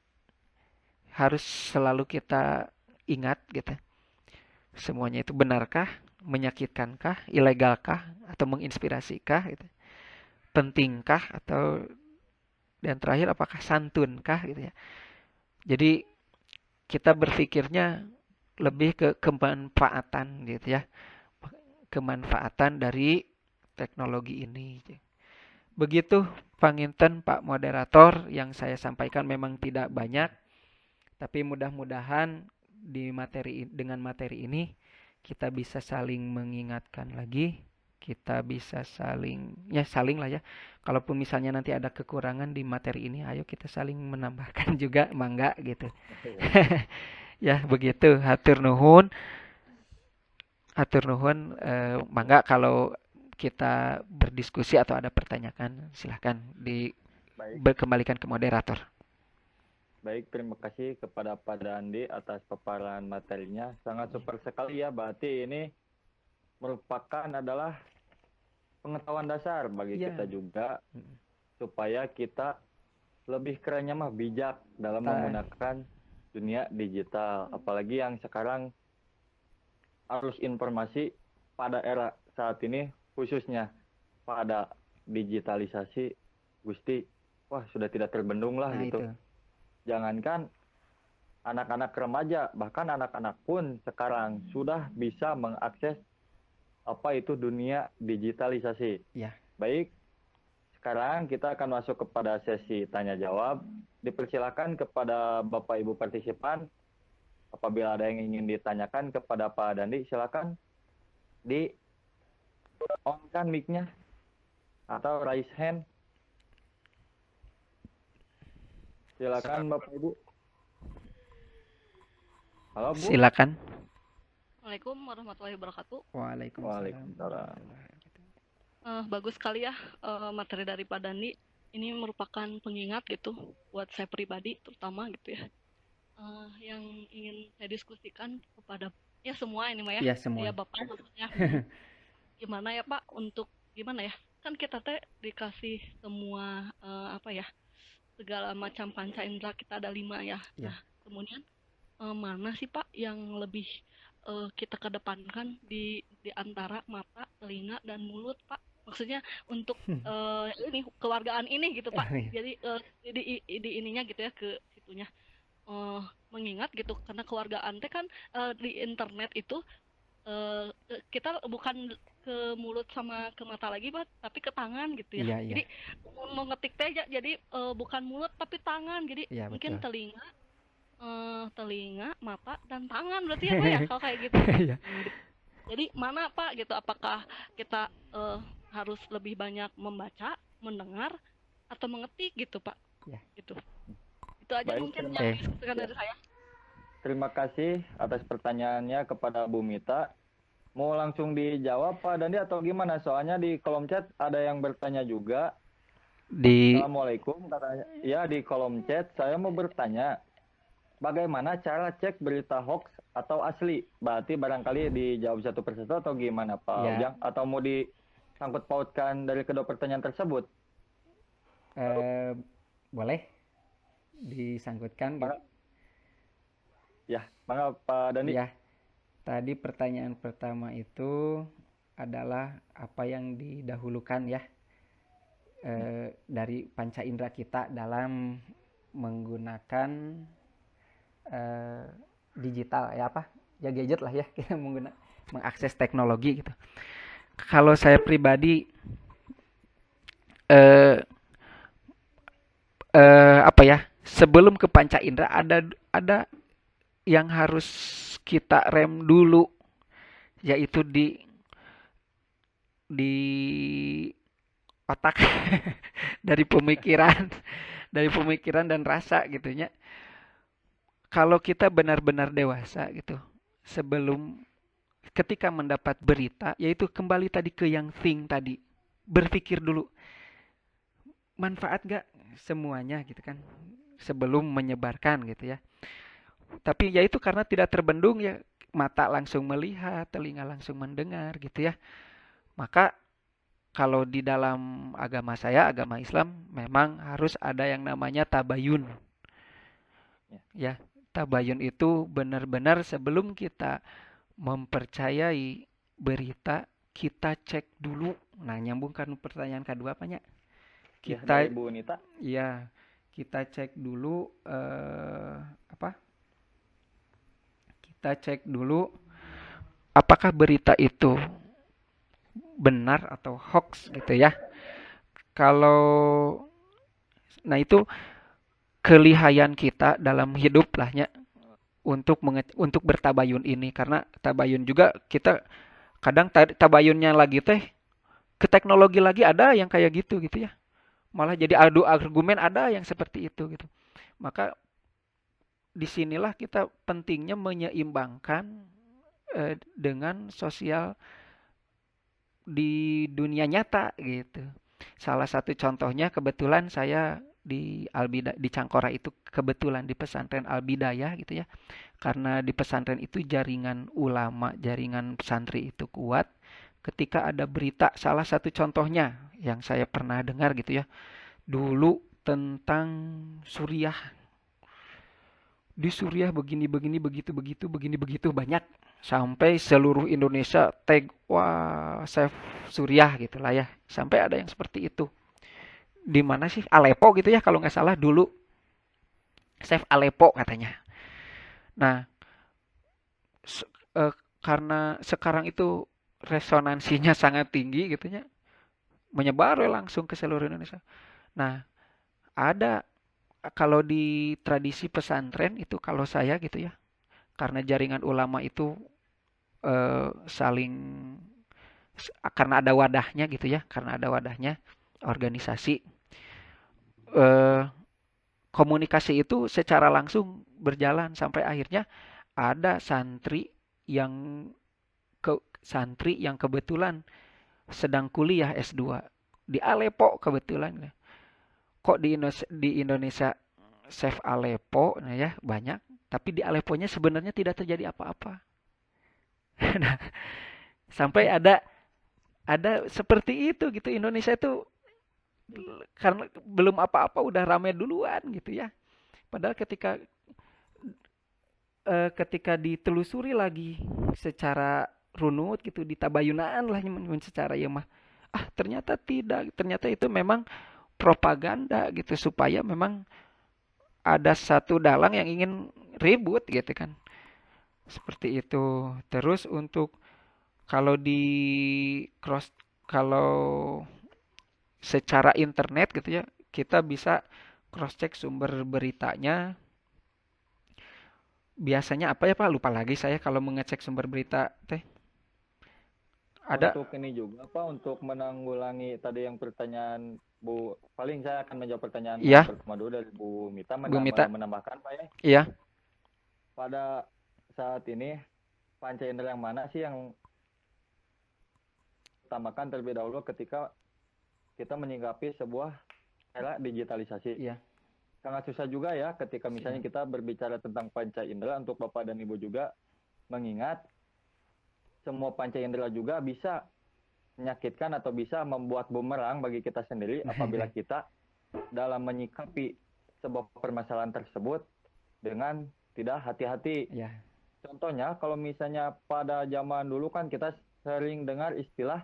harus selalu kita ingat gitu. Semuanya itu benarkah, menyakitkankah, ilegalkah, atau menginspirasikah gitu. Pentingkah atau, dan terakhir apakah santunkah gitu ya. Jadi kita berpikirnya lebih ke kemanfaatan gitu ya. Kemanfaatan dari teknologi ini. Begitu panginten Pak Moderator, yang saya sampaikan memang tidak banyak, tapi mudah-mudahan dengan materi ini kita bisa saling mengingatkan lagi, kita bisa saling lah ya. Kalaupun misalnya nanti ada kekurangan di materi ini, ayo kita saling menambahkan juga, mangga gitu. Ya, begitu. Hatur nuhun, mangga kalau kita berdiskusi atau ada pertanyaan, silahkan Baik, berkembalikan ke moderator. baik. Terima kasih kepada Pak Dandi atas paparan materinya. Sangat super sekali ya. Berarti ini merupakan adalah pengetahuan dasar bagi Iya. kita juga, supaya kita lebih kerennya mah bijak dalam menggunakan dunia digital. Apalagi yang sekarang arus informasi pada era saat ini, khususnya pada digitalisasi, Gusti, wah sudah tidak terbendung lah Nah, gitu. itu. Jangankan anak-anak remaja, bahkan anak-anak pun sekarang sudah bisa mengakses apa itu dunia digitalisasi. Ya. Baik, sekarang kita akan masuk kepada sesi tanya jawab. Dipersilakan kepada Bapak Ibu partisipan, apabila ada yang ingin ditanyakan kepada Pak Dandi, silakan di on-kan mic-nya atau raise hand. Silakan Bapak Ibu. Halo Bu. Silakan. Assalamualaikum warahmatullahi wabarakatuh. Waalaikumsalam. Bagus sekali ya materi dari Pak Dandi. Ini merupakan pengingat gitu buat saya pribadi terutama gitu ya. Yang ingin saya diskusikan kepada ya semua ini mah ya. Ya, semua. Ya Bapak maksudnya. Gimana ya Pak untuk gimana ya? Kan kita teh dikasih semua apa ya? segala macam panca indera kita ada 5 ya. Ya. Nah, kemudian mana sih Pak yang lebih kita kedepankan di antara mata, telinga, dan mulut Pak? Maksudnya untuk ini keluargaan ini gitu Pak. Jadi di ininya gitu ya ke situnya. Mengingat gitu karena keluargaan teh kan di internet itu kita bukan ke mulut sama ke mata lagi Pak, tapi ke tangan gitu ya. Iya, iya. Jadi mau ngetik teh jadi bukan mulut tapi tangan. Jadi Iya, mungkin betul. telinga, mata, dan tangan berarti ya Pak ya kalau kayak gitu. Iya. Jadi mana Pak gitu? Apakah kita harus lebih banyak membaca, mendengar, atau mengetik gitu Pak? Ya. Gitu. Itu aja Baik, mungkin terima, yang diskusikan dari saya. terima kasih atas pertanyaannya kepada Bu Mita. Mau langsung dijawab Pak Dandi atau gimana? Soalnya di kolom chat ada yang bertanya juga. Di Assalamualaikum katanya. Ya, di kolom chat saya mau bertanya, bagaimana cara cek berita hoax atau asli? Berarti barangkali dijawab satu persatu atau gimana Pak Ya. Ujang? Atau mau disangkut pautkan dari kedua pertanyaan tersebut? boleh disangkutkan gitu. Ya, mangga Pak Dandi. Ya, tadi pertanyaan pertama itu adalah apa yang didahulukan ya dari panca indera kita dalam menggunakan digital ya apa ya gadget lah ya kita mengakses teknologi gitu. Kalau saya pribadi eh, apa ya sebelum ke panca indera ada yang harus kita rem dulu yaitu di otak dari pemikiran dan rasa gitunya. Kalau kita benar-benar dewasa gitu sebelum ketika mendapat berita yaitu kembali tadi ke yang think tadi berpikir dulu manfaat gak semuanya gitu kan sebelum menyebarkan gitu ya. Tapi ya itu karena tidak terbendung ya mata langsung melihat, telinga langsung mendengar gitu ya. Maka kalau di dalam agama saya, agama Islam memang harus ada yang namanya tabayun. Ya, tabayun itu benar-benar sebelum kita mempercayai berita kita cek dulu. Nah, nyambungkan pertanyaan kedua apanya? Ya, Kita dari Bu Nita. ya kita cek dulu apa? Kita cek dulu apakah berita itu benar atau hoax gitu ya. Kalau nah itu kelihayan kita dalam hidup lahnya untuk bertabayun ini karena tabayun juga kita kadang tabayunnya lagi teh ke teknologi lagi ada yang kayak gitu ya. Malah jadi adu argumen ada yang seperti itu gitu. Maka disinilah kita pentingnya menyeimbangkan dengan sosial di dunia nyata gitu. Salah satu contohnya kebetulan saya di di Cangkora itu kebetulan di pesantren Al-Bidayah gitu ya. Karena di pesantren itu jaringan ulama, jaringan santri itu kuat. Ketika ada berita, salah satu contohnya yang saya pernah dengar gitu ya. Dulu tentang Suriah. Di Suriah begini begitu banyak sampai seluruh Indonesia tag wah save Suriah gitulah ya sampai ada yang seperti itu di mana sih Aleppo gitu ya kalau nggak salah dulu save Aleppo katanya. Nah karena sekarang itu resonansinya sangat tinggi gitunya menyebar langsung ke seluruh Indonesia. Nah ada kalau di tradisi pesantren itu kalau saya gitu ya karena jaringan ulama itu saling karena ada wadahnya gitu ya karena ada wadahnya organisasi komunikasi itu secara langsung berjalan sampai akhirnya ada yang santri yang kebetulan sedang kuliah S2 di Aleppo kebetulan kok di Indonesia save Aleppo nah ya banyak tapi di Aleppo-nya sebenarnya tidak terjadi apa-apa. Nah, sampai ada seperti itu gitu Indonesia itu karena belum apa-apa udah rame duluan gitu ya. Padahal ketika ditelusuri lagi secara runut gitu, ditabayunaan lah nyeun secara ya mah. Ah, ternyata tidak, ternyata itu memang propaganda gitu supaya memang ada satu dalang yang ingin ribut gitu kan. Seperti itu. Terus untuk kalau di cross kalau secara internet gitu ya, kita bisa cross check sumber beritanya. Biasanya apa ya Pak? Lupa lagi saya kalau mengecek sumber berita teh. Ada. Untuk ini juga Pak, untuk menanggulangi tadi yang pertanyaan Bu, paling saya akan menjawab pertanyaan yang Iya, pertama dulu dari Bu Mita, Bu Mita. menambahkan Pak ya, Iya. pada saat ini panca indera yang mana sih yang utamakan terlebih dahulu ketika kita menyikapi sebuah era digitalisasi. Iya. Sangat susah juga ya ketika misalnya Siap. kita berbicara tentang panca indera untuk Bapak dan Ibu juga, mengingat semua panca indera juga bisa menyakitkan atau bisa membuat bumerang bagi kita sendiri apabila kita dalam menyikapi sebuah permasalahan tersebut dengan tidak hati-hati. Iya. Contohnya kalau misalnya pada zaman dulu kan kita sering dengar istilah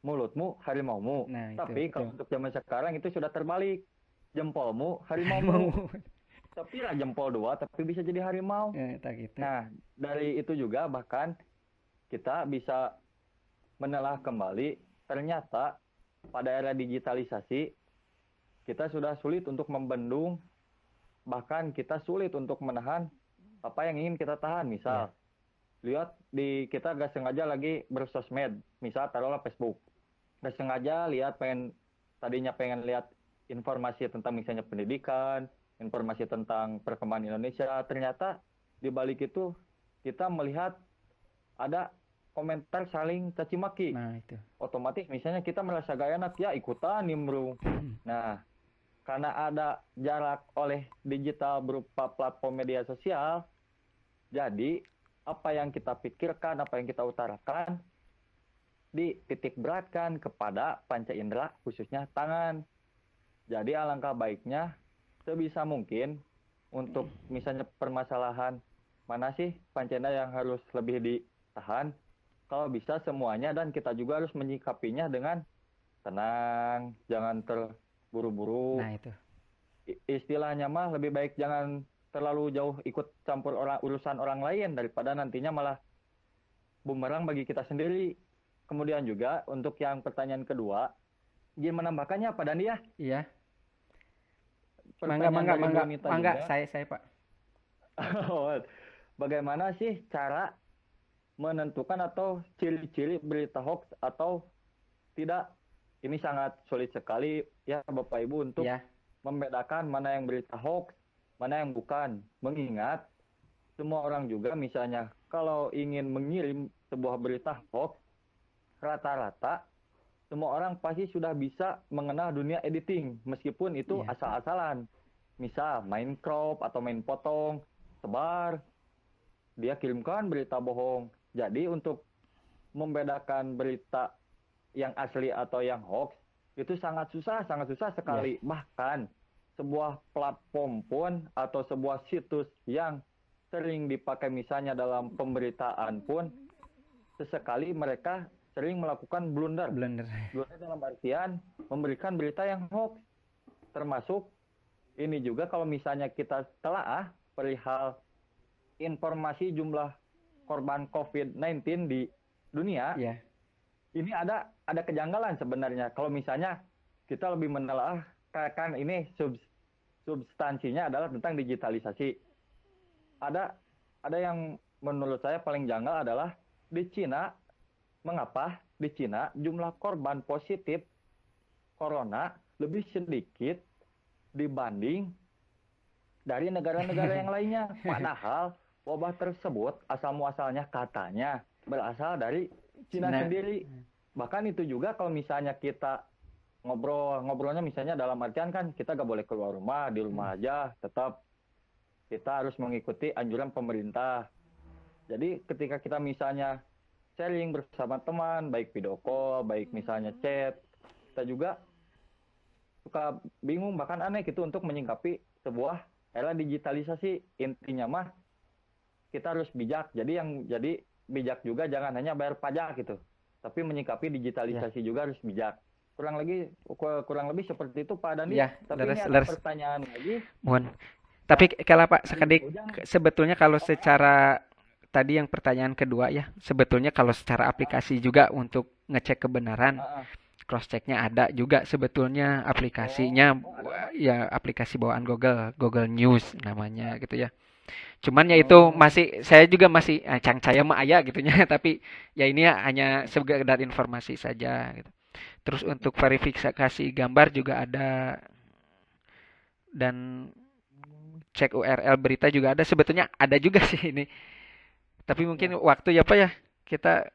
mulutmu harimaumu. Nah, itu Tapi kalau betul. untuk zaman sekarang itu sudah terbalik. Jempolmu harimaumu. Mau. Tapi lah jempol dua tapi bisa jadi harimau. Tak gitu. Nah, dari itu juga bahkan kita bisa menelah kembali, ternyata pada era digitalisasi kita sudah sulit untuk membendung, bahkan kita sulit untuk menahan apa yang ingin kita tahan. Misal, lihat di kita gak sengaja lagi bersosmed, misal taruhlah Facebook, gak sengaja lihat tadinya pengen lihat informasi tentang misalnya pendidikan, informasi tentang perkembangan Indonesia, ternyata di balik itu kita melihat ada komentar saling caci maki. Nah, itu. Otomatis misalnya kita merasa gak enak, ya ikutan nimbrung. Nah, karena ada jarak oleh digital berupa platform media sosial, jadi apa yang kita pikirkan, apa yang kita utarakan dititik beratkan kepada panca indera, khususnya tangan. Jadi alangkah baiknya sebisa mungkin untuk misalnya permasalahan mana sih panca indera yang harus lebih ditahan, kalau bisa semuanya, dan kita juga harus menyikapinya dengan tenang, jangan terburu-buru. Nah, itu. Istilahnya mah lebih baik jangan terlalu jauh ikut campur urusan orang lain daripada nantinya malah bumerang bagi kita sendiri. Kemudian juga untuk yang pertanyaan kedua, izin menambahkannya Pak Dandi ya. Iya. Pertanyaan dari Bu Mangga. Nita Mangga, juga. saya Pak. Bagaimana sih cara menentukan atau ciri-ciri berita hoax atau tidak? Ini sangat sulit sekali ya Bapak Ibu untuk membedakan mana yang berita hoax, mana yang bukan. Mengingat semua orang juga misalnya kalau ingin mengirim sebuah berita hoax, rata-rata semua orang pasti sudah bisa mengenal dunia editing, meskipun itu asal-asalan. Misal main crop atau main potong, sebar, dia kirimkan berita bohong. Jadi untuk membedakan berita yang asli atau yang hoax itu sangat susah sekali. Bahkan sebuah platform pun atau sebuah situs yang sering dipakai misalnya dalam pemberitaan pun sesekali mereka sering melakukan blunder. Blunder dalam artian memberikan berita yang hoax. Termasuk ini juga kalau misalnya kita telaah perihal informasi jumlah korban COVID-19 di dunia, ini ada kejanggalan sebenarnya. Kalau misalnya kita lebih menelaah, kan ini substansinya adalah tentang digitalisasi. Ada yang menurut saya paling janggal adalah di Cina. Mengapa di Cina jumlah korban positif corona lebih sedikit dibanding dari negara-negara yang lainnya? Padahal wabah tersebut asal muasalnya katanya berasal dari Cina sendiri. Bahkan itu juga kalau misalnya kita ngobrolnya misalnya dalam artian kan kita gak boleh keluar rumah, di rumah aja, tetap kita harus mengikuti anjuran pemerintah. Jadi ketika kita misalnya sharing bersama teman, baik video call, baik misalnya chat, kita juga suka bingung bahkan aneh gitu untuk menyikapi sebuah era digitalisasi. Intinya mah kita harus bijak. Jadi bijak juga jangan hanya bayar pajak gitu, tapi menyikapi Ya, digitalisasi juga harus bijak. Kurang lebih seperti itu Pak Dandi. ya, Tapi ini leres, ada leres. pertanyaan lagi Mohon. yang Tapi kalau Pak dari Sekadik, Pak Ujang. sebetulnya kalau secara tadi yang pertanyaan kedua ya, sebetulnya kalau secara aplikasi juga untuk ngecek kebenaran, Ah, ah. cross checknya ada juga sebetulnya aplikasinya, Ada Pak. ya aplikasi bawaan Google, Google News namanya gitu ya. Cuman ya itu Oh, masih saya juga masih cang mah aya gitunya, tapi ya ini ya hanya sekedar informasi saja gitu. Terus untuk verifikasi gambar juga ada, dan cek URL berita juga ada. Sebetulnya ada juga sih ini. Tapi mungkin ya. waktu ya Pak ya. Kita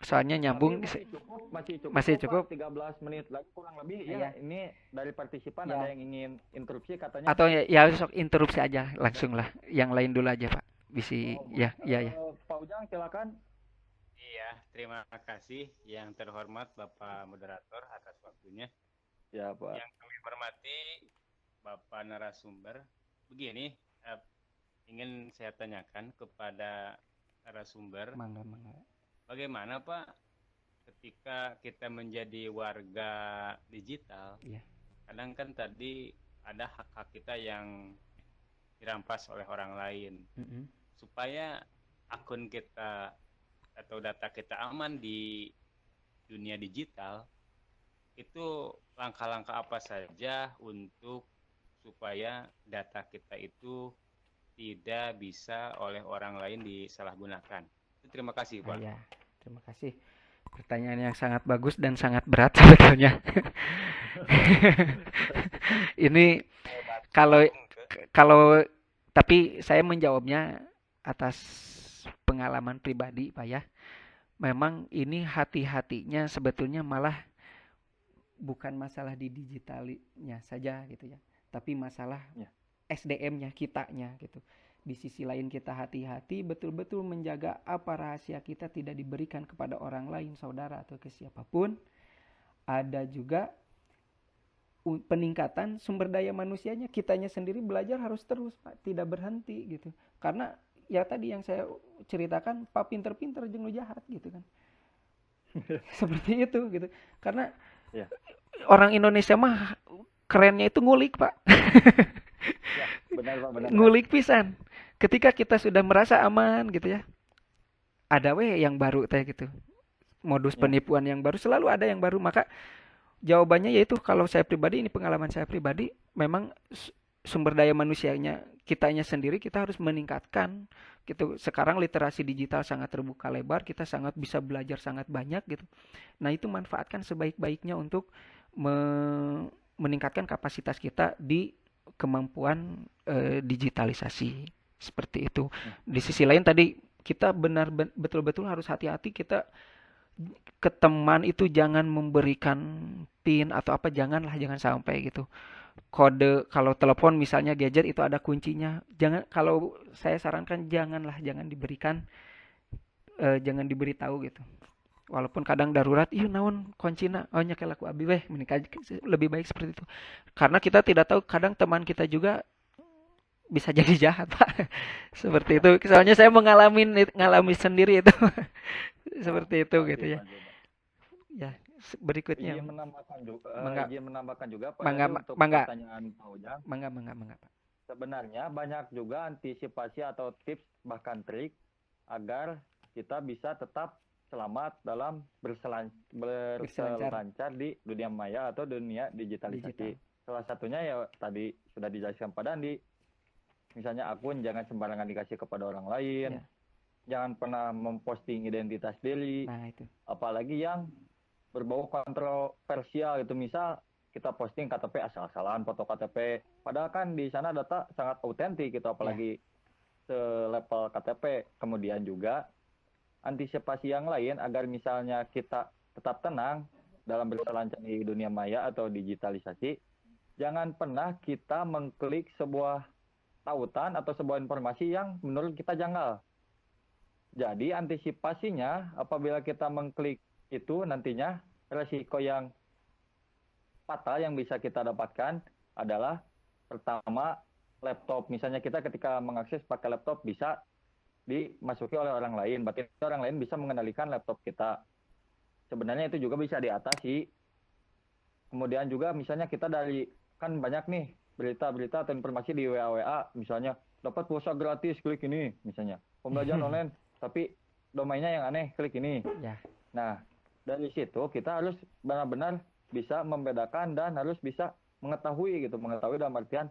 soalnya Tapi nyambung masih cukup masih kok Pak, cukup. 13 menit lagi kurang lebih ya. Ya, Ini dari partisipan ada ya. yang ingin interupsi katanya. Atau ya sok interupsi aja langsung lah. Yang lain dulu aja Pak. Bisi Oh, ya ya ya. Pak Ujang silakan. Iya, terima kasih yang terhormat Bapak Moderator atas waktunya. Ya Pak. Yang kami hormati Bapak narasumber. Begini, ingin saya tanyakan kepada narasumber, Mangga mangga. bagaimana Pak ketika kita menjadi warga digital? Iya. Kadang kan tadi ada hak-hak kita yang dirampas oleh orang lain. Mm-mm. Supaya akun kita atau data kita aman di dunia digital, itu langkah-langkah apa saja untuk supaya data kita itu tidak bisa oleh orang lain disalahgunakan. Terima kasih, Pak. Ya, terima kasih. Pertanyaan yang sangat bagus dan sangat berat sebetulnya. Ini kalau kalau tapi saya menjawabnya atas pengalaman pribadi, Pak ya. Memang ini hati-hatinya sebetulnya malah bukan masalah di digitalnya saja gitu ya, tapi masalah Ya. SDM-nya kitanya gitu. Di sisi lain kita hati-hati betul-betul menjaga apa rahasia kita tidak diberikan kepada orang lain, saudara atau ke siapapun. Ada juga peningkatan sumber daya manusianya, kitanya sendiri belajar harus terus Pak, tidak berhenti gitu. Karena ya tadi yang saya ceritakan, Pak pinter-pinter jeung nu jahat gitu kan. Seperti itu gitu. Karena Ya. orang Indonesia mah kerennya itu ngulik Pak. Ya, benar Pak, benar. Ngulik pisan. Ketika kita sudah merasa aman gitu ya, ada we yang baru teh gitu. Modus Ya. penipuan yang baru, selalu ada yang baru. Maka jawabannya yaitu kalau saya pribadi, ini pengalaman saya pribadi, memang sumber daya manusianya kitanya sendiri kita harus meningkatkan gitu. Sekarang literasi digital sangat terbuka lebar, kita sangat bisa belajar sangat banyak gitu. Nah, itu manfaatkan sebaik-baiknya untuk meningkatkan kapasitas kita di kemampuan digitalisasi seperti itu. Di sisi lain tadi kita betul-betul harus hati-hati, kita ke teman itu jangan memberikan PIN atau apa, jangan sampai gitu. Kode kalau telepon misalnya gadget itu ada kuncinya. Kalau saya sarankan jangan diberikan, jangan diberitahu gitu. Walaupun kadang darurat, iya naon kuncina, oh nya laku abi weh, menikah lebih baik seperti itu. Karena kita tidak tahu, kadang teman kita juga bisa jadi jahat Pak. Seperti itu. Soalnya saya ngalami sendiri itu. Seperti itu gitu ya. Ya, berikutnya. Izin menambahkan juga Pak Mangga, untuk mangga. pertanyaan Pak Ujang. Mangga Pak. Sebenarnya banyak juga antisipasi atau tips bahkan trik agar kita bisa tetap selamat dalam berselancar di dunia maya atau dunia digitalisasi. Salah satunya ya tadi sudah dijelaskan Pak Dandi. Misalnya akun jangan sembarangan dikasih kepada orang lain. Ya. Jangan pernah memposting identitas diri. Nah, itu. Apalagi yang berbau kontroversial gitu, misal kita posting KTP asal-asalan, foto KTP, padahal kan di sana data sangat autentik gitu, apalagi selevel KTP. Kemudian juga antisipasi yang lain agar misalnya kita tetap tenang dalam berselancar di dunia maya atau digitalisasi, jangan pernah kita mengklik sebuah tautan atau sebuah informasi yang menurut kita janggal. Jadi antisipasinya apabila kita mengklik itu nantinya resiko yang fatal yang bisa kita dapatkan adalah pertama laptop. Misalnya kita ketika mengakses pakai laptop bisa dimasuki oleh orang lain, berarti orang lain bisa mengendalikan laptop kita. Sebenarnya itu juga bisa diatasi. Kemudian juga misalnya kita dari, kan banyak nih berita-berita atau informasi di WA, misalnya dapat pulsa gratis, klik ini misalnya. Pembelajaran online, tapi domainnya yang aneh, klik ini. Ya. Nah, dari situ kita harus benar-benar bisa membedakan dan harus bisa mengetahui dalam artian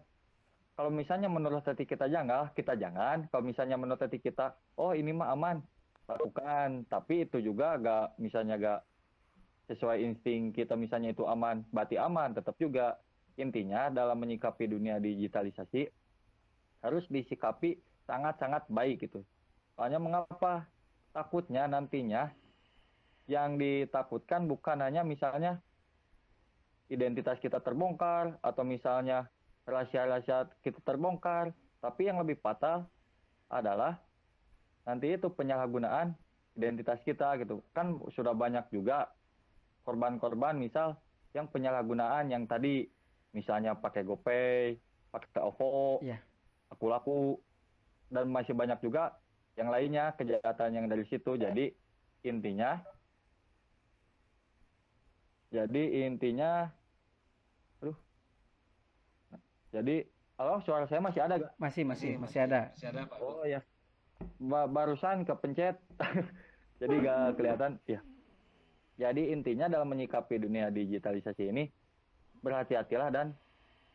kalau misalnya menurut hati kita janggal, kita jangan. Kalau misalnya menurut hati kita, oh ini mah aman, lakukan. Tapi itu juga misalnya gak sesuai insting kita, misalnya itu aman, berarti aman. Tetap juga intinya dalam menyikapi dunia digitalisasi harus disikapi sangat-sangat baik gitu. Soalnya mengapa? Takutnya nantinya yang ditakutkan bukan hanya misalnya identitas kita terbongkar atau misalnya rahasia-rahasia kita terbongkar, tapi yang lebih fatal adalah nanti itu penyalahgunaan identitas kita gitu. Kan sudah banyak juga korban-korban misal yang penyalahgunaan yang tadi misalnya pakai GoPay, pakai OVO, Iya. Laku-laku, dan masih banyak juga yang lainnya kejahatan yang dari situ. Jadi intinya jadi halo, suara saya masih ada gak? Masih ada. Masih ada Pak. Oh ya, barusan kepencet jadi gak kelihatan ya. Jadi intinya dalam menyikapi dunia digitalisasi ini berhati-hatilah dan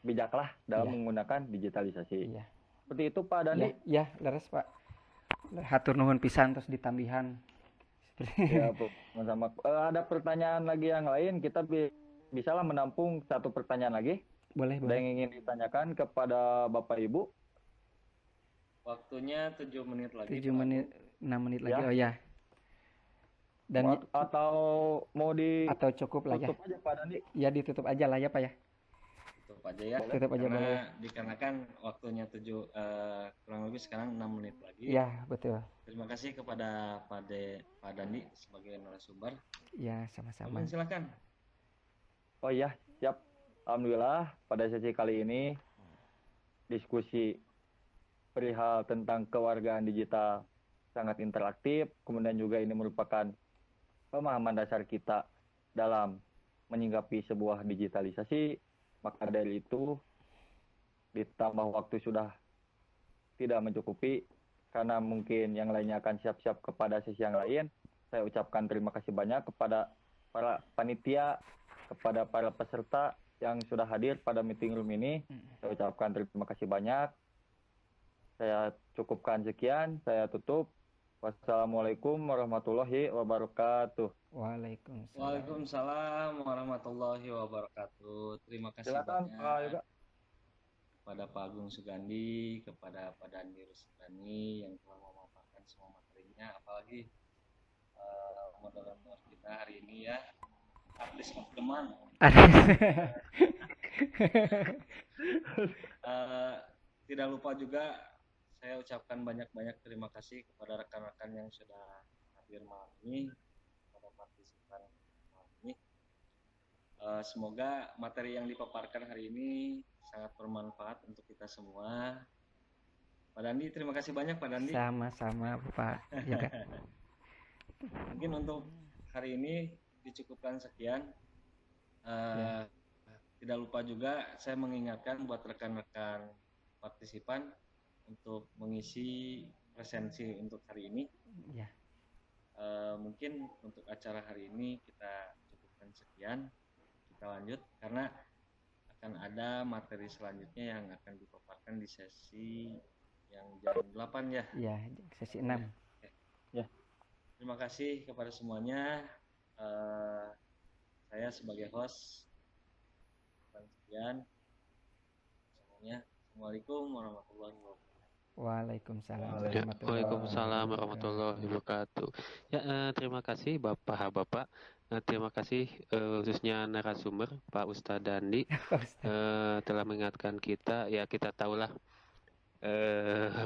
bijaklah dalam Iya. menggunakan digitalisasi. Iya. Seperti itu Pak Dandi. Ya, leres Pak. Hatur nuhun pisan terus ditambihan. Ya, Bu. Sama. Ada pertanyaan lagi yang lain, kita bisalah menampung satu pertanyaan lagi. Boleh. Ada yang ingin ditanyakan kepada Bapak Ibu? Waktunya 7 menit lagi. 7 menit, 6 menit lagi. Ya. Oh ya. Dan atau mau atau cukup lah ya. tutup aja Pak Dandi. Ya ditutup aja lah ya Pak ya. Tutup aja ya. Tutup aja boleh. Dikarenakan waktunya 7 kurang lebih sekarang 6 menit lagi. Ya, betul. Terima kasih kepada Pak Dandi sebagai narasumber. Ya, sama-sama. Silakan. Oh iya, siap. Alhamdulillah pada sesi kali ini diskusi perihal tentang kewargaan digital sangat interaktif. Kemudian juga ini merupakan pemahaman dasar kita dalam menyikapi sebuah digitalisasi. Maka dari itu ditambah waktu sudah tidak mencukupi karena mungkin yang lainnya akan siap-siap kepada sesi yang lain. Saya ucapkan terima kasih banyak kepada para panitia, kepada para peserta yang sudah hadir pada meeting room ini. Saya ucapkan terima kasih banyak. Saya cukupkan sekian, saya tutup. Wassalamualaikum warahmatullahi wabarakatuh. Waalaikumsalam warahmatullahi wabarakatuh. Terima kasih Silakan banyak Pak Yoga. kepada Pak Agung Sugandi, kepada Pak Dandi Rusdani yang telah memaparkan semua materinya, apalagi moderator kita hari ini ya, artis of the month. Tidak lupa juga saya ucapkan banyak-banyak terima kasih kepada rekan-rekan yang sudah hadir malam ini, kepada partisipan malam ini. Semoga materi yang dipaparkan hari ini sangat bermanfaat untuk kita semua. Pak Dandi, terima kasih banyak Pak Dandi. Sama-sama Pak Yoga. Mungkin untuk hari ini dicukupkan sekian. Tidak lupa juga saya mengingatkan buat rekan-rekan partisipan untuk mengisi presensi untuk hari ini. Ya. Mungkin untuk acara hari ini kita cukupkan sekian. Kita lanjut karena akan ada materi selanjutnya yang akan dipaparkan di sesi yang jam 8 ya. Ya, sesi 6. Ya. Terima kasih kepada semuanya. Saya sebagai host sekian semuanya. Assalamualaikum warahmatullahi wabarakatuh. Waalaikumsalam warahmatullahi wabarakatuh. Ya, terima kasih Bapak. Terima kasih khususnya narasumber Pak Ustadz Dandi telah mengingatkan kita. Ya, kita tahulah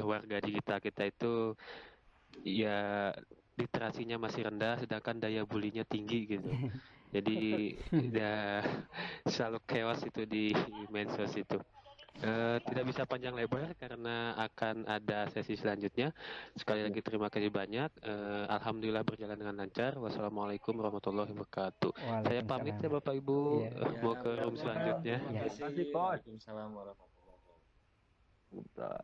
warga digital kita itu ya literasinya masih rendah, sedangkan daya bulinya tinggi gitu. Jadi ya selalu chaos itu di medsos itu. Tidak bisa panjang lebar karena akan ada sesi selanjutnya. Sekali lagi terima kasih banyak. Alhamdulillah berjalan dengan lancar. Wassalamualaikum warahmatullahi wabarakatuh. Saya pamit ya Waalaikumsalam. Bapak Ibu. Iya. Mau ke room selanjutnya. Iya. Terima kasih, Coach. Waalaikumsalam warahmatullahi wabarakatuh. Udah.